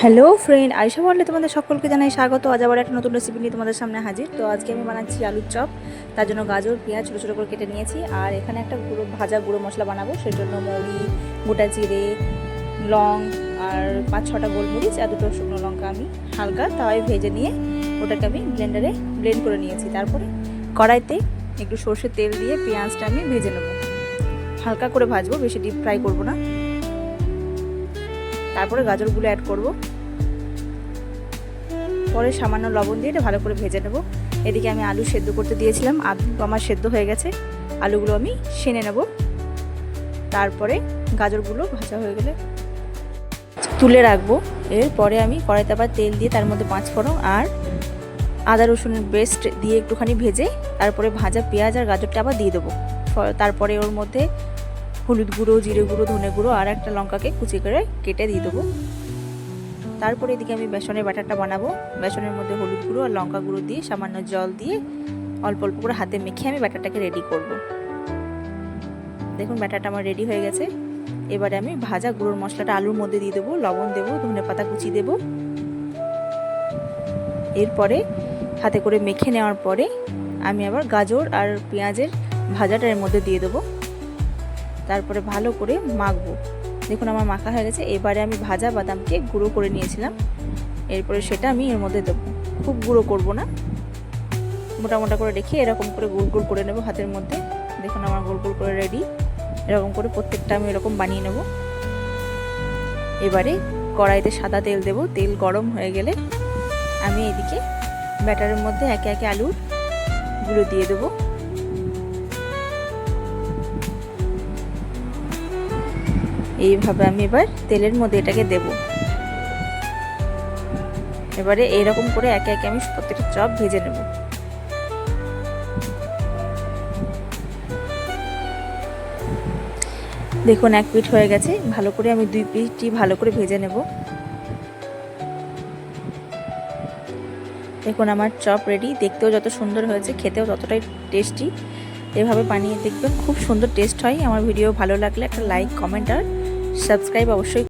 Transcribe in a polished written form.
Hello friend, Ayesha বললে তোমাদের সকলকে জানাই স্বাগত। আজ আবার একটা নতুন রেসিপি নিয়ে তোমাদের সামনে হাজির। তো আজকে আমি বানাচ্ছি আলুর চপ। তার জন্য গাজর পেঁয়াজ ছোটো ছোটো করে কেটে নিয়েছি। আর এখানে একটা ভাজা গুঁড়ো মশলা বানাবো, সেই জন্য মৌরি, গোটা জিরে, লং আর 5-6টা গোলমরিচ আর 2টো শুকনো লঙ্কা আমি হালকা তাওয়ায় ভেজে নিয়ে ওটাকে আমি ব্লেন্ডারে ব্লেন্ড করে নিয়েছি। তারপরে কড়াইতে একটু সর্ষের তেল দিয়ে পেঁয়াজটা আমি ভেজে নেব, হালকা করে ভাজবো, বেশি ডিপ ফ্রাই করবো না। তারপরে গাজরগুলো অ্যাড করব, পরে সামান্য লবণ দিয়ে এটা ভালো করে ভেজে নেব। এদিকে আমি আলু সেদ্ধ করতে দিয়েছিলাম, আলু আমার সেদ্ধ হয়ে গেছে, আলুগুলো আমি সেনে নেব। তারপরে গাজরগুলো ভাজা হয়ে গেলে তুলে রাখবো। এরপরে আমি কড়াইতে আবার তেল দিয়ে তার মধ্যে 5 ফোড়ন আর আদা রসুনের পেস্ট দিয়ে একটুখানি ভেজে তারপরে ভাজা পেঁয়াজ আর গাজরটা আবার দিয়ে দেবো। তারপরে ওর মধ্যে হলুদ গুঁড়ো, জিরে গুঁড়ো, ধনে গুঁড়ো আর একটা লঙ্কাকে কুচি করে কেটে দিয়ে দেবো। তারপরে এদিকে আমি বেসনের ব্যাটারটা বানাবো। বেসনের মধ্যে হলুদ গুঁড়ো আর লঙ্কা গুঁড়ো দিয়ে সামান্য জল দিয়ে অল্প অল্প করে হাতে মেখে আমি ব্যাটারটাকে রেডি করব। দেখুন ব্যাটারটা আমার রেডি হয়ে গেছে। এবারে আমি ভাজা গুঁড়োর মশলাটা আলুর মধ্যে দিয়ে দেবো, লবণ দেবো, ধনে পাতা কুচি দেবো। এরপরে হাতে করে মেখে নেওয়ার পরে আমি আবার গাজর আর পেঁয়াজের ভাজাটা এর মধ্যে দিয়ে দেবো। তারপরে ভালো করে মাখবো। দেখুন আমার মাখা হয়ে গেছে। এবারে আমি ভাজা বাদামকে গুঁড়ো করে নিয়েছিলাম, এরপরে সেটা আমি এর মধ্যে দেবো। খুব গুঁড়ো করব না, মোটা মোটা করে রেখে এরকম করে গোল গোল করে নেব হাতের মধ্যে। দেখুন আমার গোল গোল করে রেডি। এরকম করে প্রত্যেকটা আমি এরকম বানিয়ে নেব। এবারে কড়াইতে সাদা তেল দেব। তেল গরম হয়ে গেলে আমি এদিকে ব্যাটারের মধ্যে একে একে আলুগুলো দিয়ে দেবো। এইভাবে আমি এবার তেলের মধ্যে এটাকে দেব। এবারে এইরকম করে একে একে আমি প্রত্যেকটা চপ ভেজে নেব। দেখুন এক পিঠ হয়ে গেছে, ভালো করে আমি 2 পিঠই ভালো করে ভেজে নেব। দেখুন আমার চপ রেডি। দেখতেও যত সুন্দর হয়েছে, খেতেও ততটাই টেস্টি। এভাবে বানিয়ে দেখবেন, খুব সুন্দর টেস্ট হয়। আমার ভিডিও ভালো লাগলে একটা লাইক, কমেন্ট আর সাবস্ক্রাইব অবশ্যই